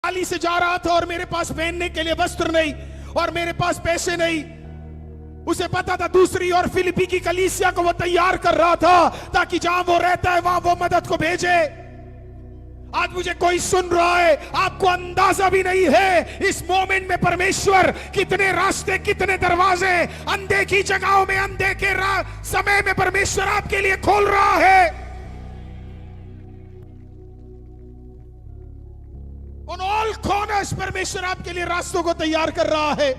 खाली से जा रहा था और मेरे पास पहनने के लिए वस्त्र नहीं और मेरे पास पैसे नहीं। उसे पता था दूसरी और फिलिपी की कलीसिया को वो तैयार कर रहा था ताकि जहां वो रहता है वहां वो मदद को भेजे। आज मुझे कोई सुन रहा है, आपको अंदाजा भी नहीं है इस मोमेंट में परमेश्वर कितने रास्ते, कितने दरवाजे अनदेखी जगहों में, अनदेखे समय में परमेश्वर आपके लिए खोल रहा है। ऑन ऑल कॉर्नर्स परमेश्वर आपके लिए रास्तों को तैयार कर रहा है।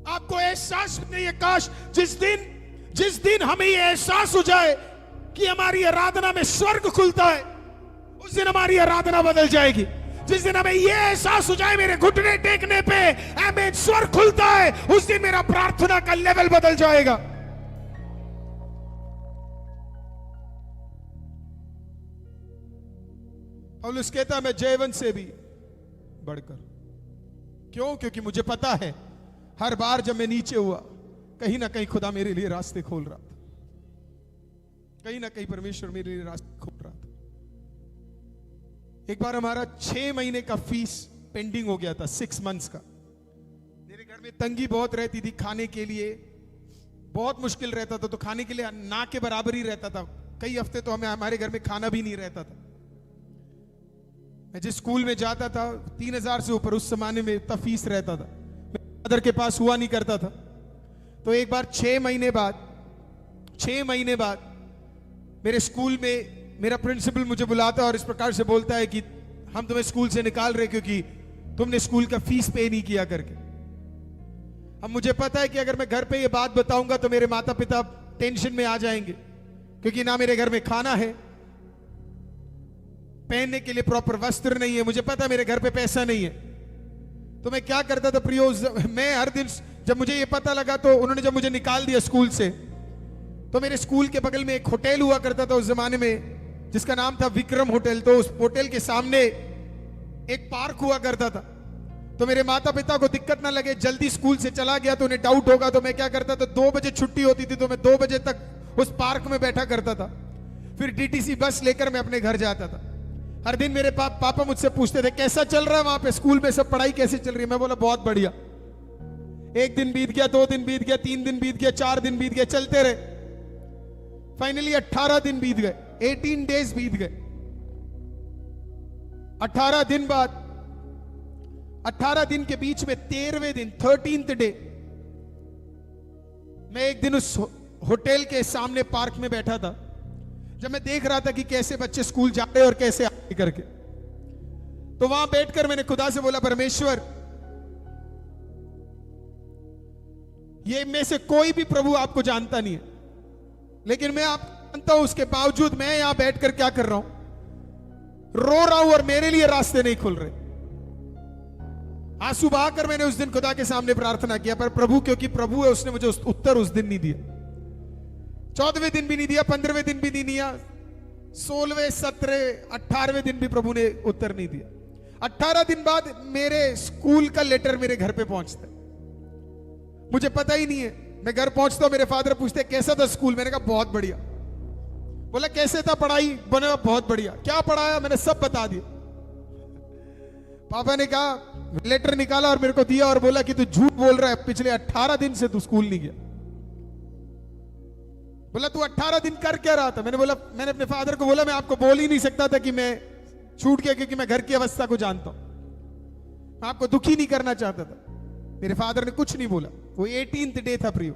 आपको एहसास नहीं है, काश जिस दिन हमें यह एहसास हो जाए कि हमारी आराधना में स्वर्ग खुलता है, उस दिन हमारी आराधना बदल जाएगी। जिस दिन हमें यह एहसास हो जाए मेरे घुटने टेकने पे आमीन स्वर्ग खुलता है, उस दिन मेरा प्रार्थना का लेवल बदल जाएगा। पौलुस कहता है मैं जयवंत से भी बढ़कर। क्यों? क्योंकि मुझे पता है हर बार जब मैं नीचे हुआ कहीं ना कहीं खुदा मेरे लिए रास्ते खोल रहा था, कहीं ना कहीं परमेश्वर मेरे लिए रास्ते खोल रहा था। एक बार हमारा 6 महीने का फीस पेंडिंग हो गया था, 6 मंथ्स का। मेरे घर में तंगी बहुत रहती थी, खाने के लिए बहुत मुश्किल रहता था, तो खाने के लिए ना के बराबर ही रहता था। कई हफ्ते तो हमारे घर में खाना भी नहीं रहता था। मैं जिस स्कूल में जाता था 3000 से ऊपर उस जमाने में इतना फीस रहता था, मेरे फादर के पास हुआ नहीं करता था। तो एक बार 6 महीने बाद मेरे स्कूल में मेरा प्रिंसिपल मुझे बुलाता है और इस प्रकार से बोलता है कि हम तुम्हें स्कूल से निकाल रहे क्योंकि तुमने स्कूल का फीस पे नहीं किया करके। अब मुझे पता है कि अगर मैं घर पे ये बात बताऊंगा तो मेरे माता पिता टेंशन में आ जाएंगे, क्योंकि ना मेरे घर में खाना है, पहनने के लिए प्रॉपर वस्त्र नहीं है, मुझे पता है मेरे घर पे पैसा नहीं है। तो मैं क्या करता था प्रियो, मैं हर दिन जब मुझे ये पता लगा तो उन्होंने जब मुझे निकाल दिया स्कूल से, तो मेरे स्कूल के बगल में एक होटल हुआ करता था उस जमाने में जिसका नाम था विक्रम होटल। तो उस होटल के सामने एक पार्क हुआ करता था। तो मेरे माता पिता को दिक्कत ना लगे, जल्दी स्कूल से चला गया तो उन्हें डाउट होगा, तो मैं क्या करता था 2 बजे छुट्टी होती थी तो मैं 2 बजे तक उस पार्क में बैठा करता था। फिर डीटीसी बस लेकर मैं अपने घर जाता था। हर दिन मेरे पापा मुझसे पूछते थे कैसा चल रहा है वहां पे स्कूल में, सब पढ़ाई कैसी चल रही है। मैं बोला बहुत बढ़िया। 1 दिन बीत गया, 2 दिन बीत गया, 3 दिन बीत गया, 4 दिन बीत गया, चलते रहे। फाइनली 18 दिन बीत गए, 18 डेज बीत गए। 18 दिन बाद, 18 दिन के बीच में 13वें दिन 13th डे मैं एक दिन उस होटल के सामने पार्क में बैठा था। जब मैं देख रहा था कि कैसे बच्चे स्कूल जा रहे और कैसे आगे करके, तो वहां बैठकर मैंने खुदा से बोला परमेश्वर, ये में से कोई भी प्रभु आपको जानता नहीं है, लेकिन मैं आप जानता हूं, उसके बावजूद मैं यहां बैठकर क्या कर रहा हूं, रो रहा हूं और मेरे लिए रास्ते नहीं खुल रहे। आंसू बहाकर मैंने उस दिन खुदा के सामने प्रार्थना किया, पर प्रभु क्योंकि प्रभु है उसने मुझे उत्तर उस दिन नहीं दिया। 14वें दिन भी नहीं दिया, 15वें दिन भी नहीं दिया, 16वें, 17वें, 18वें दिन भी प्रभु ने उत्तर नहीं दिया। 18 दिन बाद मेरे स्कूल का लेटर मेरे घर पे पहुंचता है, मुझे पता ही नहीं है। मैं घर पहुंचता हूं, मेरे फादर पूछते कैसा था स्कूल, मैंने कहा बहुत बढ़िया। बोला कैसे था पढ़ाई, बने बहुत बढ़िया। क्या पढ़ाया, मैंने सब बता दिया। पापा ने कहा लेटर निकाला और मेरे को दिया और बोला कि तू झूठ बोल रहा है, पिछले 18 दिन से तू स्कूल नहीं गया। बोला तू 18 दिन कर क्या रहा था। मैंने अपने फादर को बोला मैं आपको बोल ही नहीं सकता था कि मैं छूट गया, क्योंकि मैं घर की अवस्था को जानता हूं, मैं आपको दुखी नहीं करना चाहता था। मेरे फादर ने कुछ नहीं बोला। वो 18th डे था प्रियो।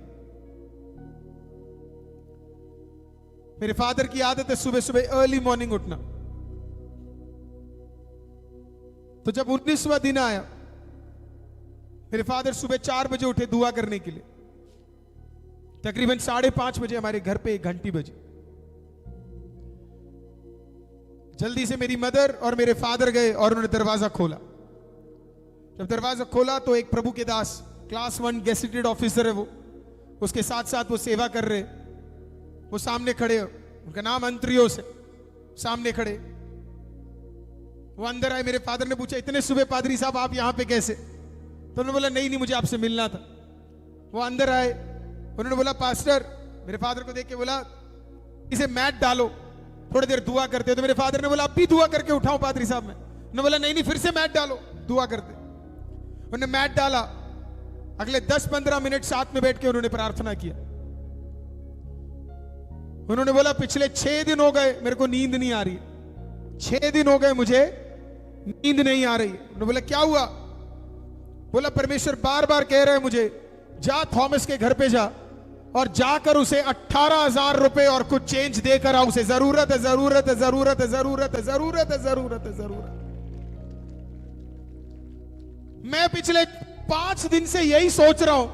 मेरे फादर की आदत है सुबह सुबह अर्ली मॉर्निंग उठना। तो जब 19वां दिन आया, मेरे फादर सुबह 4 बजे उठे दुआ करने के लिए। तकरीबन 5:30 बजे हमारे घर पे एक घंटी बजी। जल्दी से मेरी मदर और मेरे फादर गए और उन्होंने दरवाजा खोला। जब दरवाजा खोला तो एक प्रभु के दास, क्लास 1 गेसेटेड ऑफिसर है वो, उसके साथ साथ वो सेवा कर रहे, वो सामने खड़े, उनका नाम अंत्रियोस है, सामने खड़े। वो अंदर आए। मेरे फादर ने पूछा इतने सुबह पादरी साहब आप यहां पे कैसे? तो उन्होंने बोला नहीं मुझे आपसे मिलना था। वो अंदर आए, उन्होंने बोला पास्टर, मेरे फादर को देख के बोला इसे मैट डालो, थोड़ी देर दुआ करते हो। तो मेरे फादर ने बोला अब भी दुआ करके उठाओ पादरी साहब। उन्होंने बोला नहीं फिर से मैट डालो, दुआ करते। उन्होंने मैट डाला, अगले 10-15 मिनट साथ में बैठ के उन्होंने प्रार्थना किया। उन्होंने बोला पिछले 6 दिन हो गए मेरे को नींद नहीं आ रही, 6 दिन हो गए मुझे नींद नहीं आ रही। उन्होंने बोला क्या हुआ? बोला परमेश्वर बार बार कह रहे हैं मुझे जा थॉमस के घर पे जा और जाकर उसे 18,000 रुपए और कुछ चेंज देकर आओ, उसे जरूरत है, जरूरत है, जरूरत है, जरूरत है, जरूरत है, जरूरत है, जरूरत। मैं पिछले 5 दिन से यही सोच रहा हूं,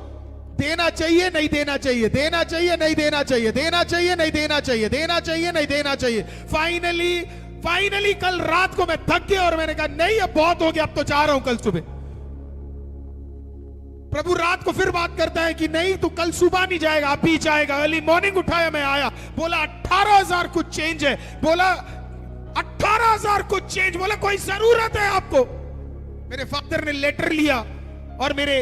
देना चाहिए नहीं देना चाहिए, देना चाहिए नहीं देना चाहिए, देना चाहिए नहीं देना चाहिए, देना चाहिए नहीं देना चाहिए। फाइनली कल रात को मैं थक गया और मैंने कहा नहीं अब बहुत हो गया, अब तो जा रहा हूं कल सुबह। प्रभु रात को फिर बात करता है कि नहीं तू कल सुबह नहीं जाएगा, अभी जाएगा। अर्ली मॉर्निंग उठाया, मैं आया, बोला 18,000 कुछ चेंज है। बोला 18,000 कुछ चेंज, बोला कोई जरूरत है आपको? मेरे फादर ने लेटर लिया और मेरे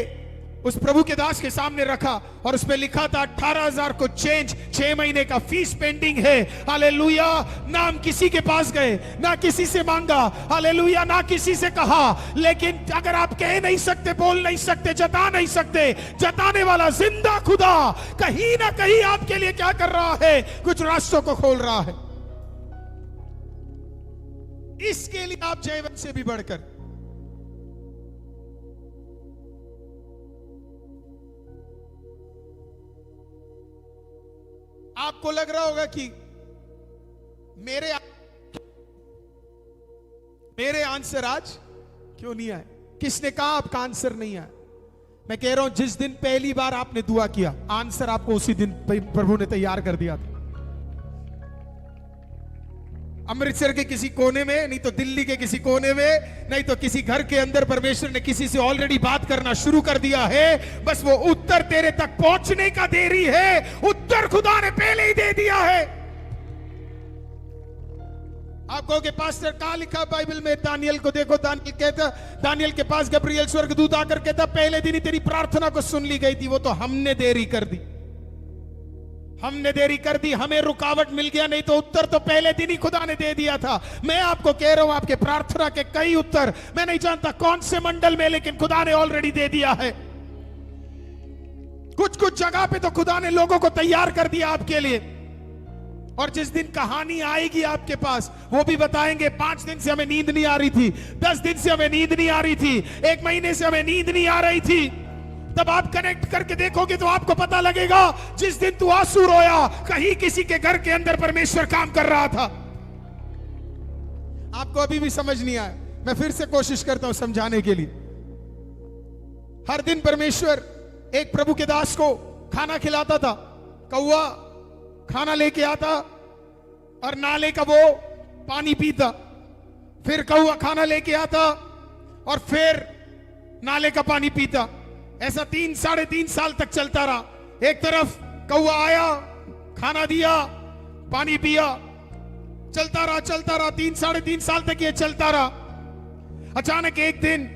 उस प्रभु के दास के सामने रखा और उस पे लिखा था 18,000 को चेंज, 6 महीने का फीस पेंडिंग है। हालेलुया। ना हम किसी के पास गए, ना किसी से मांगा, हालेलुया, ना किसी से कहा। लेकिन अगर आप कह नहीं सकते, बोल नहीं सकते, जता नहीं सकते, जताने वाला जिंदा खुदा कहीं ना कहीं आपके लिए क्या कर रहा है? कुछ रास्तों को खोल रहा है। इसके लिए आप जयवंत से भी बढ़कर आपको लग रहा होगा कि मेरे आंसर आज क्यों नहीं आए? किसने कहा आपका आंसर नहीं आया? मैं कह रहा हूं जिस दिन पहली बार आपने दुआ किया, आंसर आपको उसी दिन प्रभु ने तैयार कर दिया था। अमृतसर के किसी कोने में, नहीं तो दिल्ली के किसी कोने में, नहीं तो किसी घर के अंदर परमेश्वर ने किसी से ऑलरेडी बात करना शुरू कर दिया है। बस वो उत्तर तेरे तक पहुंचने का देरी है, उत्तर खुदा ने पहले ही दे दिया है। आप कहोगे पास्टर कहां लिखा बाइबल में? दानियल को देखो, दानियल कहता, दानियल के पास गब्रिएल स्वर्गदूत आकर कहता पहले दिन ही तेरी प्रार्थना को सुन ली गई थी, वो तो हमने देरी कर दी, हमने देरी कर दी, हमें रुकावट मिल गया, नहीं तो उत्तर तो पहले दिन ही खुदा ने दे दिया था। मैं आपको कह रहा हूं आपके प्रार्थना के कई उत्तर, मैं नहीं जानता कौन से मंडल में, लेकिन खुदा ने ऑलरेडी दे दिया है। कुछ जगह पे तो खुदा ने लोगों को तैयार कर दिया आपके लिए। और जिस दिन कहानी आएगी आपके पास, वो भी बताएंगे 5 दिन से हमें नींद नहीं आ रही थी, 10 दिन से हमें नींद नहीं आ रही थी, 1 महीने से हमें नींद नहीं आ रही थी। तब आप कनेक्ट करके देखोगे तो आपको पता लगेगा जिस दिन तू आंसू रोया, कहीं किसी के घर के अंदर परमेश्वर काम कर रहा था। आपको अभी भी समझ नहीं आया, मैं फिर से कोशिश करता हूं समझाने के लिए। हर दिन परमेश्वर एक प्रभु के दास को खाना खिलाता था। कौवा खाना लेके आता और नाले का वो पानी पीता, फिर कौवा खाना लेके आता और फिर नाले का पानी पीता। ऐसा 3-3.5 साल तक चलता रहा। एक तरफ कौवा आया, खाना दिया, पानी पिया, चलता रहा 3-3.5 साल तक ये चलता रहा। अचानक एक दिन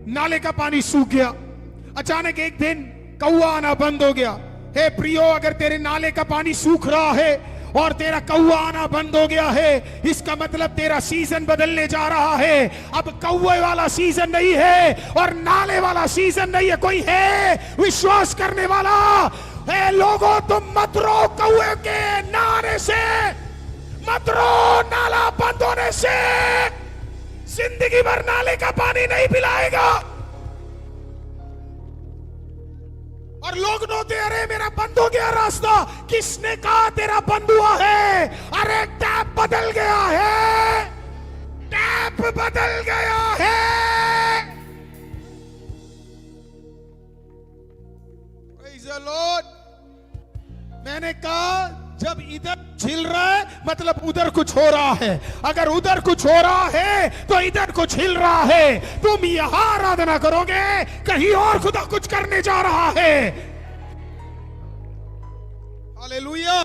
नाले का पानी सूख गया, अचानक एक दिन कौवा आना बंद हो गया। हे प्रियो, अगर तेरे नाले का पानी सूख रहा है और तेरा कौवा आना बंद हो गया है, इसका मतलब तेरा सीजन बदलने जा रहा है। अब कौवे वाला सीजन नहीं है और नाले वाला सीजन नहीं है। कोई है विश्वास करने वाला? है लोगों, तुम मत रो कौवे के नारे से, मत रो नाला बंद होने से। जिंदगी भर नाले का पानी नहीं पिलाएगा। और लोग रोते, अरे मेरा बंद हो गया रास्ता। किसने कहा तेरा बंद हुआ है? अरे टैप बदल गया है, टैप बदल गया है। Praise the Lord। मैंने कहा जब इधर झिल रहा है मतलब उधर कुछ हो रहा है, अगर उधर कुछ हो रहा है तो इधर कुछ हिल रहा है। तुम यहां आराधना करोगे, कहीं और खुदा कुछ करने जा रहा है। हालेलुया।